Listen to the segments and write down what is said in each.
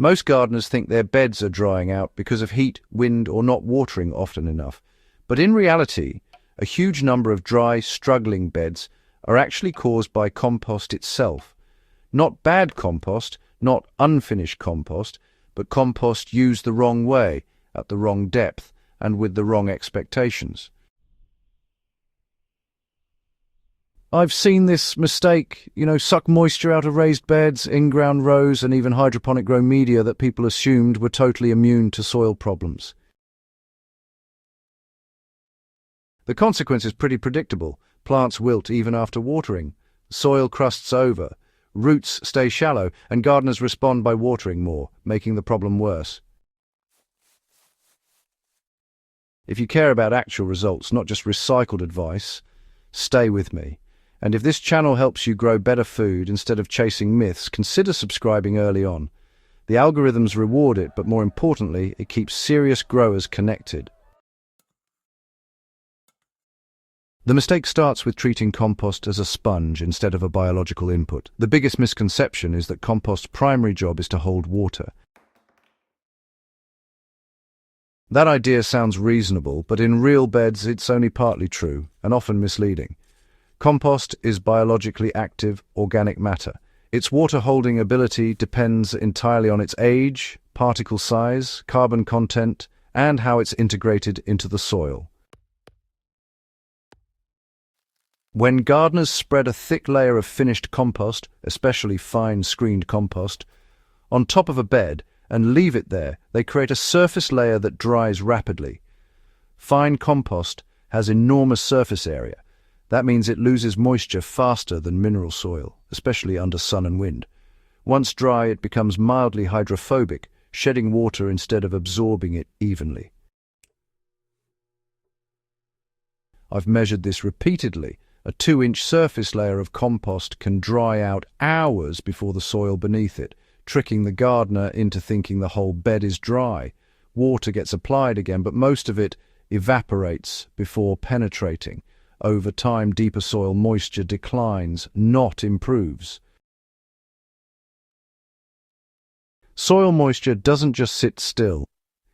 Most gardeners think their beds are drying out because of heat, wind, or not watering often enough. But in reality, a huge number of dry, struggling beds are actually caused by compost itself. Not bad compost, not unfinished compost, but compost used the wrong way, at the wrong depth, and with the wrong expectations. I've seen this mistake, suck moisture out of raised beds, in-ground rows, and even hydroponic grow media that people assumed were totally immune to soil problems. The consequence is pretty predictable. Plants wilt even after watering. Soil crusts over. Roots stay shallow, and gardeners respond by watering more, making the problem worse. If you care about actual results, not just recycled advice, stay with me. And if this channel helps you grow better food instead of chasing myths, consider subscribing early on. The algorithms reward it, but more importantly, it keeps serious growers connected. The mistake starts with treating compost as a sponge instead of a biological input. The biggest misconception is that compost's primary job is to hold water. That idea sounds reasonable, but in real beds it's only partly true, and often misleading. Compost is biologically active organic matter. Its water-holding ability depends entirely on its age, particle size, carbon content, and how it's integrated into the soil. When gardeners spread a thick layer of finished compost, especially fine screened compost, on top of a bed and leave it there, they create a surface layer that dries rapidly. Fine compost has enormous surface area. That means it loses moisture faster than mineral soil, especially under sun and wind. Once dry, it becomes mildly hydrophobic, shedding water instead of absorbing it evenly. I've measured this repeatedly. A 2-inch surface layer of compost can dry out hours before the soil beneath it, tricking the gardener into thinking the whole bed is dry. Water gets applied again, but most of it evaporates before penetrating. Over time, deeper soil moisture declines, not improves. Soil moisture doesn't just sit still.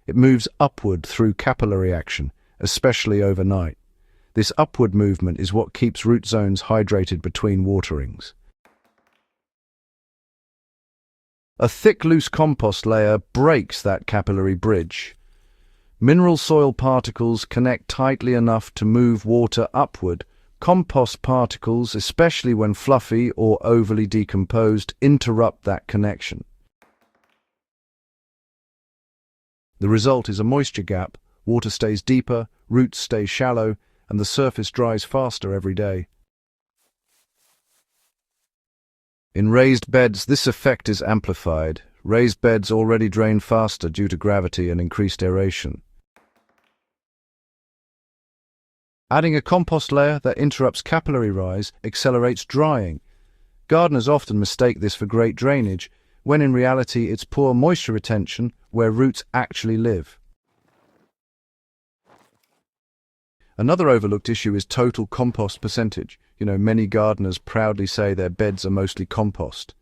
It moves upward through capillary action, especially overnight. This upward movement is what keeps root zones hydrated between waterings. A thick, loose compost layer breaks that capillary bridge. Mineral soil particles connect tightly enough to move water upward. Compost particles, especially when fluffy or overly decomposed, interrupt that connection. The result is a moisture gap. Water stays deeper, roots stay shallow, and the surface dries faster every day. In raised beds, this effect is amplified. Raised beds already drain faster due to gravity and increased aeration. Adding a compost layer that interrupts capillary rise accelerates drying. Gardeners often mistake this for great drainage, when in reality it's poor moisture retention where roots actually live. Another overlooked issue is total compost percentage. Many gardeners proudly say their beds are mostly compost.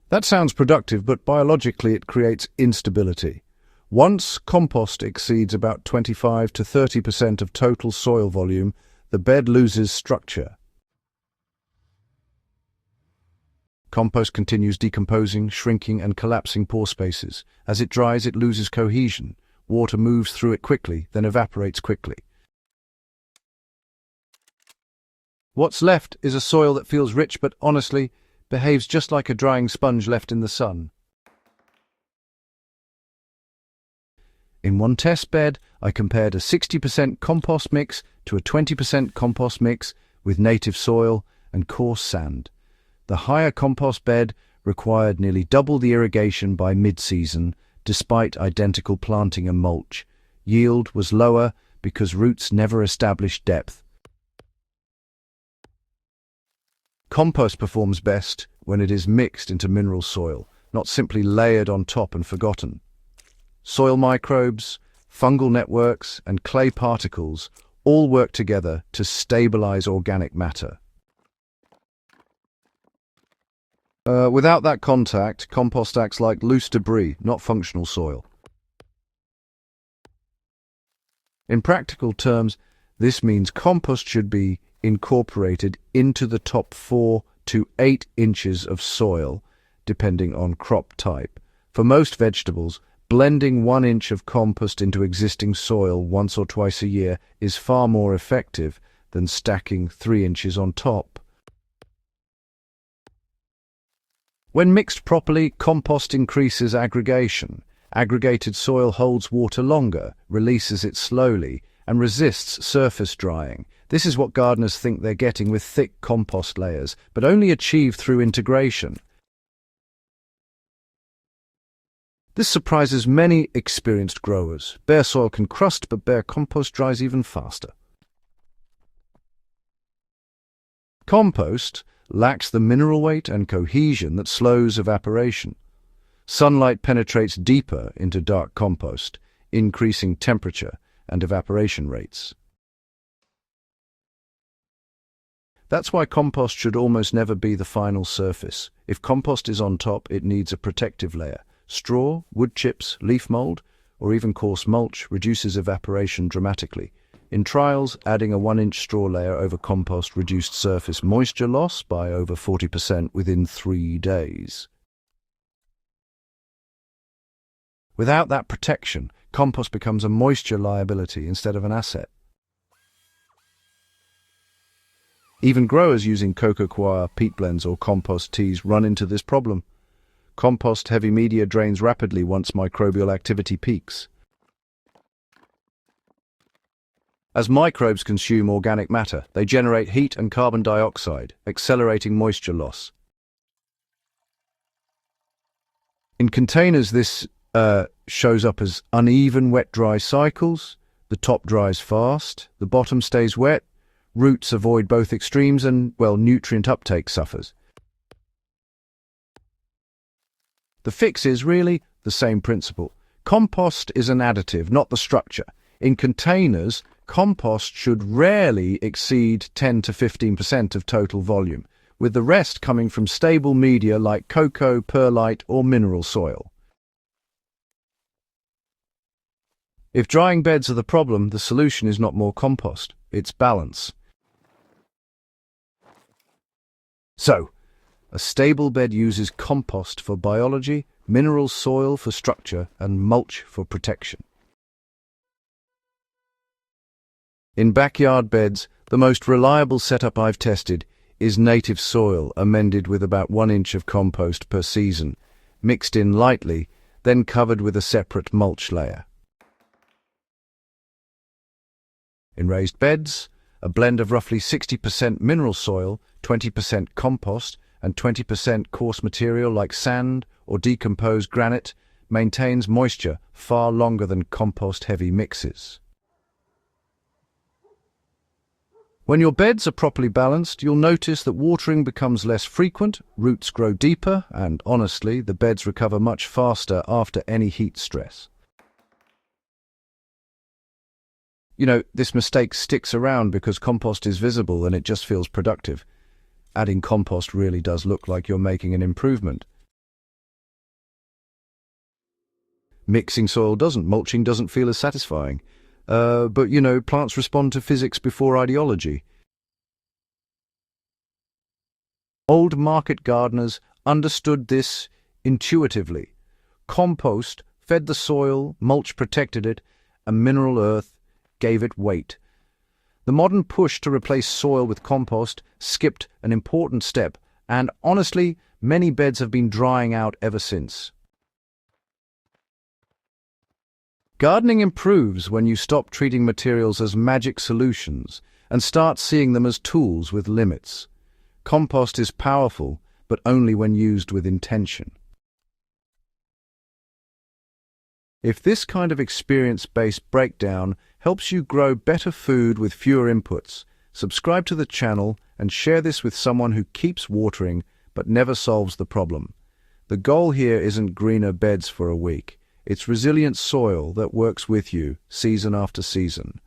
That sounds productive, but biologically it creates instability. Once compost exceeds about 25 to 30% of total soil volume, the bed loses structure. Compost continues decomposing, shrinking, and collapsing pore spaces. As it dries, it loses cohesion. Water moves through it quickly, then evaporates quickly. What's left is a soil that feels rich but honestly behaves just like a drying sponge left in the sun. In one test bed, I compared a 60% compost mix to a 20% compost mix with native soil and coarse sand. The higher compost bed required nearly double the irrigation by mid-season, despite identical planting and mulch. Yield was lower because roots never established depth. Compost performs best when it is mixed into mineral soil, not simply layered on top and forgotten. Soil microbes, fungal networks, and clay particles all work together to stabilize organic matter. Without that contact, compost acts like loose debris, not functional soil. In practical terms, this means compost should be incorporated into the top 4 to 8 inches of soil, depending on crop type. For most vegetables, blending 1 inch of compost into existing soil once or twice a year is far more effective than stacking 3 inches on top. When mixed properly, compost increases aggregation. Aggregated soil holds water longer, releases it slowly, and resists surface drying. This is what gardeners think they're getting with thick compost layers, but only achieved through integration. This surprises many experienced growers. Bare soil can crust, but bare compost dries even faster. Compost lacks the mineral weight and cohesion that slows evaporation. Sunlight penetrates deeper into dark compost, increasing temperature and evaporation rates. That's why compost should almost never be the final surface. If compost is on top, it needs a protective layer. Straw, wood chips, leaf mold, or even coarse mulch reduces evaporation dramatically. In trials, adding a 1-inch straw layer over compost reduced surface moisture loss by over 40% within 3 days. Without that protection, compost becomes a moisture liability instead of an asset. Even growers using coco coir, peat blends or compost teas run into this problem. Compost-heavy media drains rapidly once microbial activity peaks. As microbes consume organic matter, they generate heat and carbon dioxide, accelerating moisture loss. In containers, this shows up as uneven wet-dry cycles. The top dries fast, the bottom stays wet, roots avoid both extremes, and, well, nutrient uptake suffers. The fix is really the same principle. Compost is an additive, not the structure. In containers, compost should rarely exceed 10 to 15% of total volume, with the rest coming from stable media like cocoa, perlite, or mineral soil. If drying beds are the problem, the solution is not more compost, it's balance. So, a stable bed uses compost for biology, mineral soil for structure, and mulch for protection. In backyard beds, the most reliable setup I've tested is native soil amended with about 1 inch of compost per season, mixed in lightly, then covered with a separate mulch layer. In raised beds, a blend of roughly 60% mineral soil, 20% compost, and 20% coarse material like sand or decomposed granite maintains moisture far longer than compost-heavy mixes. When your beds are properly balanced, you'll notice that watering becomes less frequent, roots grow deeper, and honestly, the beds recover much faster after any heat stress. You know, this mistake sticks around because compost is visible and it just feels productive. Adding compost really does look like you're making an improvement. Mixing soil doesn't. Mulching doesn't feel as satisfying. But, you know, plants respond to physics before ideology. Old market gardeners understood this intuitively. Compost fed the soil, mulch protected it, and mineral earth gave it weight. The modern push to replace soil with compost skipped an important step, and honestly, many beds have been drying out ever since. Gardening improves when you stop treating materials as magic solutions and start seeing them as tools with limits. Compost is powerful, but only when used with intention. If this kind of experience-based breakdown helps you grow better food with fewer inputs, subscribe to the channel and share this with someone who keeps watering but never solves the problem. The goal here isn't greener beds for a week. It's resilient soil that works with you season after season.